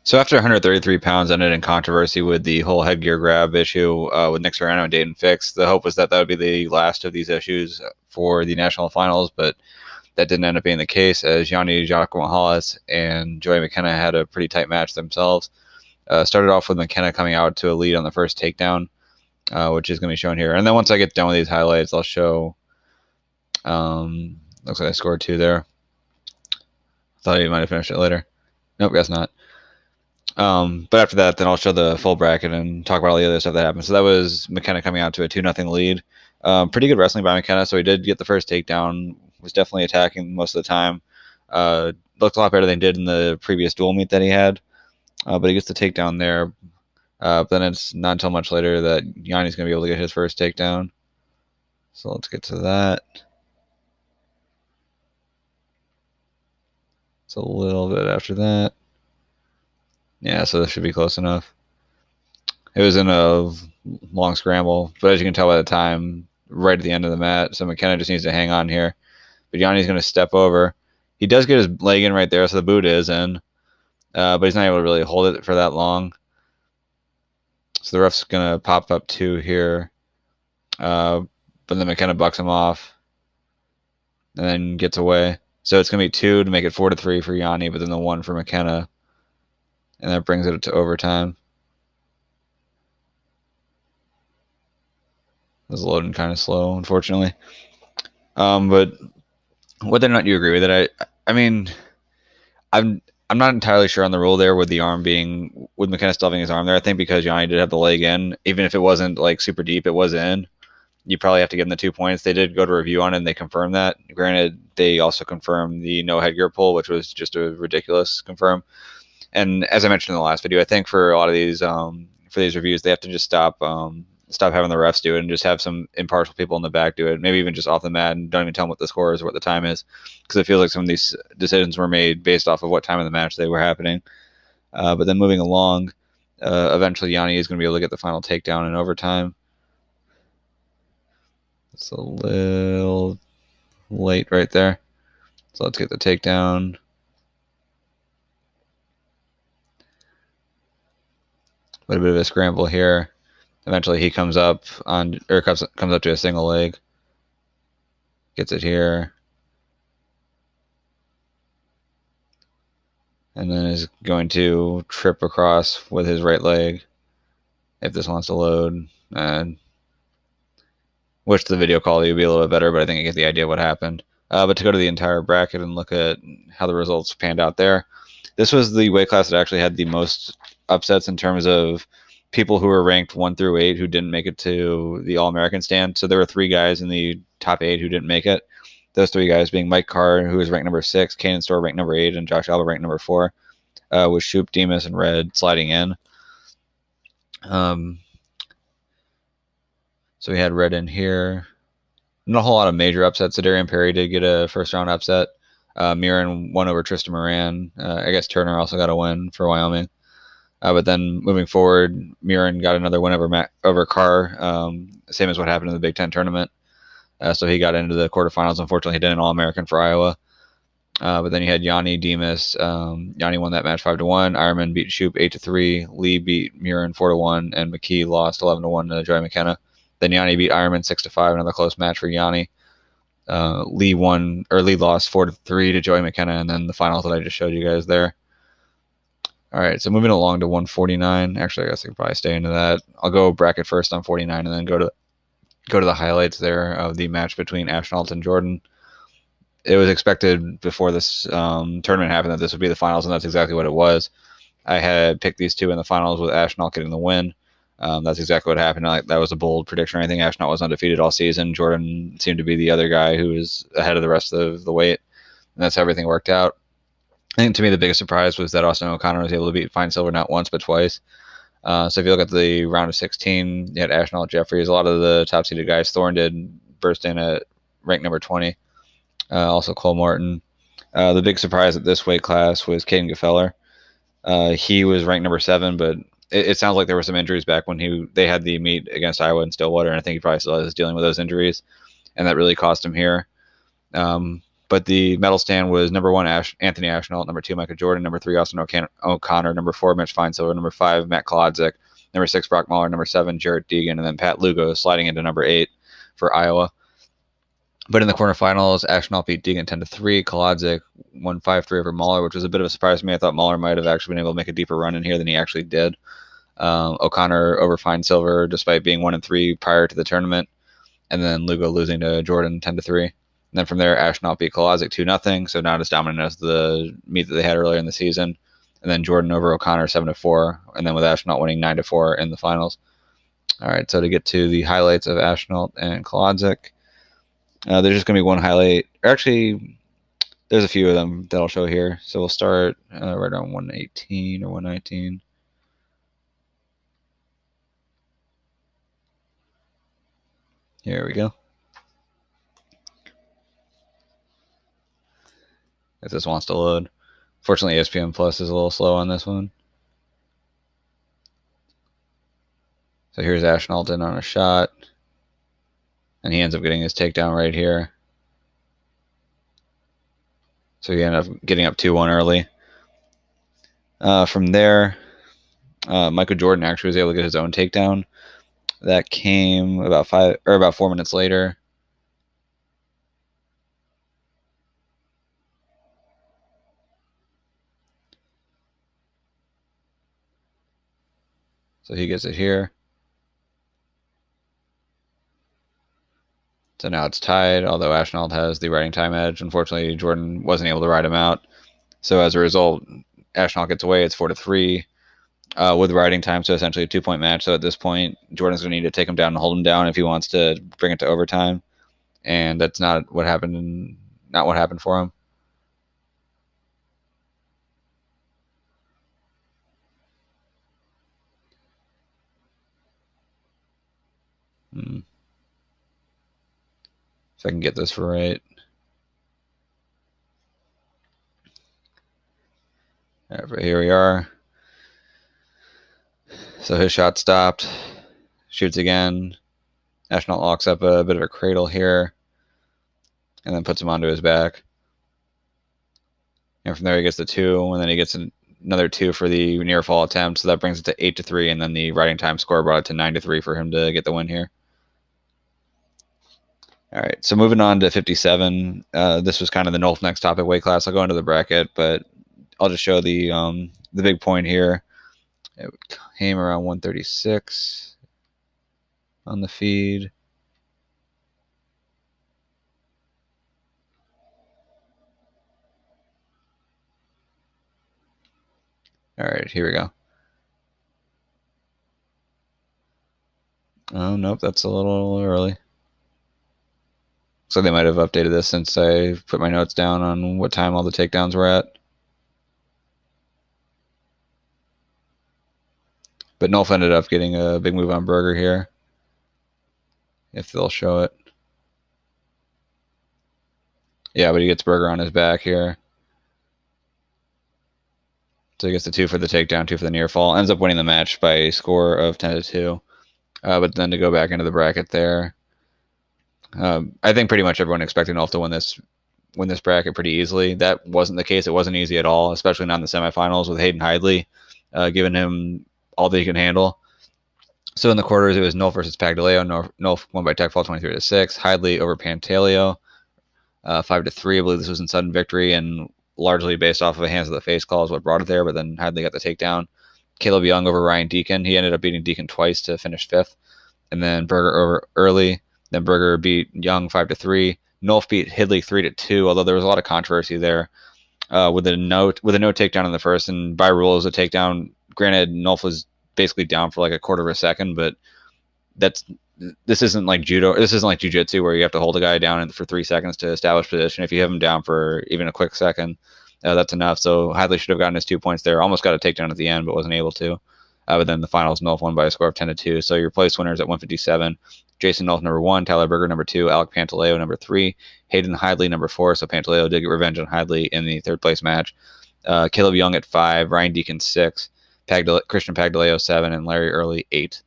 So after 133 pounds ended in controversy with the whole headgear grab issue with Nick Serrano and Dayton Fix, the hope was that that would be the last of these issues for the national finals, but that didn't end up being the case as Yanni Giacomo and Joey McKenna had a pretty tight match themselves. Started off with McKenna coming out to a lead on the first takedown, which is going to be shown here. And then once I get done with these highlights, I'll show. Looks like I scored 2 there. Thought he might have finished it later. Nope, guess not. But after that, then I'll show the full bracket and talk about all the other stuff that happened. So that was McKenna coming out to a 2-0 lead. Pretty good wrestling by McKenna. So he did get the first takedown. Was definitely attacking most of the time. Looked a lot better than he did in the previous dual meet that he had. But he gets the takedown there. But then it's not until much later that Yanni's going to be able to get his first takedown. So let's get to that. It's a little bit after that. Yeah, so this should be close enough. It was in a long scramble, but as you can tell by the time, right at the end of the mat, so McKenna just needs to hang on here. But Yanni's going to step over. He does get his leg in right there, so the boot is in, but he's not able to really hold it for that long. So the ref's going to pop up 2 here, but then McKenna bucks him off and then gets away. So it's going to be 2 to make it 4-3 for Yanni, but then the 1 for McKenna, and that brings it to overtime. It was loading kind of slow, unfortunately. But whether or not you agree with it, I mean, I'm not entirely sure on the rule there with the arm being with McKenna still having his arm there. I think because Yanni did have the leg in, even if it wasn't like super deep, it was in. You probably have to give them the 2 points. They did go to review on it and they confirmed that. Granted, they also confirmed the no headgear pull, which was just a ridiculous confirm. And as I mentioned in the last video, I think for a lot of these for these reviews, they have to just stop having the refs do it and just have some impartial people in the back do it. Maybe even just off the mat and don't even tell them what the score is or what the time is, because it feels like some of these decisions were made based off of what time of the match they were happening. But then moving along, eventually Yanni is going to be able to get the final takedown in overtime. It's a little late right there. So let's get the takedown. A bit of a scramble here. Eventually he comes up comes up to a single leg. Gets it here. And then is going to trip across with his right leg if this wants to load. And wish the video quality would be a little bit better, but I think I get the idea of what happened. But to go to the entire bracket and look at how the results panned out there, this was the weight class that actually had the most upsets in terms of people who were ranked 1 through 8 who didn't make it to the All-American stand. So there were 3 guys in the top 8 who didn't make it. Those 3 guys being Mike Carr, who was ranked number 6, Kanan Storr ranked number 8, and Josh Alba ranked number 4, with Shoop, Demas, and Red sliding in. So we had Red in here. Not a whole lot of major upsets. So Darian Perry did get a first-round upset. Mirren won over Tristan Moran. I guess Turner also got a win for Wyoming. But then moving forward, Mirren got another win over Carr, same as what happened in the Big Ten tournament. So he got into the quarterfinals. Unfortunately, he did an All-American for Iowa. But then you had Yanni Demas. Yanni won that match 5-1. Ironman beat Shoop 8-3. Lee beat Mirren 4-1, and McKee lost 11-1 to Joey McKenna. Then Yanni beat Ironman 6-5. Another close match for Yanni. Lee lost 4-3 to Joey McKenna, and then the finals that I just showed you guys there. All right, so moving along to 149. Actually, I guess I could probably stay into that. I'll go bracket first on 49, and then go to the highlights there of the match between Ashnault and Jordan. It was expected before this tournament happened that this would be the finals, and that's exactly what it was. I had picked these 2 in the finals with Ashnault getting the win. That's exactly what happened. That was a bold prediction or anything. Ashnault was undefeated all season. Jordan seemed to be the other guy who was ahead of the rest of the weight, and that's how everything worked out. I think to me the biggest surprise was that Austin O'Connor was able to beat Fine Silver not once but twice. So if you look at the round of 16, you had Ashnault, Jeffries, a lot of the top-seeded guys. Thorne did burst in at rank number 20. Also Cole Martin. The big surprise at this weight class was Caden Gefeller. He was ranked number 7, but it sounds like there were some injuries back when they had the meet against Iowa and Stillwater, and I think he probably still is dealing with those injuries, and that really cost him here. But But the medal stand was number 1 Anthony Ashnell, number 2 Michael Jordan, number 3 Austin O'Connor, number 4 Mitch Feinsilver, number 5 Matt Kolodzik, number 6 Brock Mahler, number 7 Jarrett Deegan, and then Pat Lugo sliding into number 8 for Iowa. But in the quarterfinals, Ashnell beat Deegan 10-3. Kolodzik won 5-3 over Mahler, which was a bit of a surprise to me. I thought Mahler might have actually been able to make a deeper run in here than he actually did. O'Connor over Feinsilver, despite being 1-3 prior to the tournament, and then Lugo losing to Jordan 10-3. And then from there, Ashnell beat Kolodzik 2-0, so not as dominant as the meet that they had earlier in the season. And then Jordan over O'Connor 7-4, and then with Ashnell winning 9-4 in the finals. All right, so to get to the highlights of Ashnell and Kolodzik, there's just going to be one highlight. Or actually, there's a few of them that I'll show here. So we'll start right around 118 or 119. Here we go. If this wants to load. Fortunately, ESPN Plus is a little slow on this one. So here's Ashnell in on a shot. And he ends up getting his takedown right here. So he ended up getting up 2-1 early. From there, Michael Jordan actually was able to get his own takedown. That came about 4 minutes later. So he gets it here. So now it's tied, although Ashnell has the riding time edge. Unfortunately, Jordan wasn't able to ride him out. So as a result, Ashnell gets away. It's 4-3 with riding time, so essentially a 2-point match. So at this point, Jordan's going to need to take him down and hold him down if he wants to bring it to overtime. And that's not what happened. Not what happened for him. If I can get this right. Right, but here we are. So his shot stopped. Shoots again. Ashnell locks up a bit of a cradle here. And then puts him onto his back. And from there he gets the 2. And then he gets another 2 for the near fall attempt. So that brings it to 8-3. And then the riding time score brought it to 9-3 for him to get the win here. All right, so moving on to 57. This was kind of the Nolf next topic weight class. I'll go into the bracket, but I'll just show the big point here. It came around 136 on the feed. All right, here we go. Oh, nope, that's a little early. So they might have updated this since I put my notes down on what time all the takedowns were at. But Nolf ended up getting a big move on Berger here, if they'll show it. Yeah, but he gets Berger on his back here. So he gets the 2 for the takedown, 2 for the near fall. Ends up winning the match by a score of 10-2. But then to go back into the bracket there, I think pretty much everyone expected Nolf to win this bracket pretty easily. That wasn't the case. It wasn't easy at all, especially not in the semifinals with Hayden Hidley giving him all that he can handle. So in the quarters, it was Nolf versus Pagdaleo. Nolf won by tech fall 23-6. Hidley over Pantaleo 5-3. I believe this was in sudden victory and largely based off of a hands of the face call is what brought it there. But then Hidley got the takedown. Caleb Young over Ryan Deacon. He ended up beating Deacon twice to finish 5th. And then Berger over Early. Then Berger beat Young 5-3. Nolf beat Hidley 3-2. Although there was a lot of controversy there with a no takedown in the first. And by rules, a takedown. Granted, Nolf was basically down for like a quarter of a second, but this isn't like judo. This isn't like jiu-jitsu where you have to hold a guy down for 3 seconds to establish position. If you have him down for even a quick second, that's enough. So Hidley should have gotten his 2 points there. Almost got a takedown at the end, but wasn't able to. But then the finals, Nolf won by a score of 10-2. So your place winners at 157. Jason Nolf, number 1. Tyler Berger, number 2. Alec Pantaleo, number 3. Hayden Hidley, number 4. So Pantaleo did get revenge on Hidley in the 3rd place match. Caleb Young at 5. Ryan Deacon 6. Christian Pagdaleo 7. And Larry Early 8.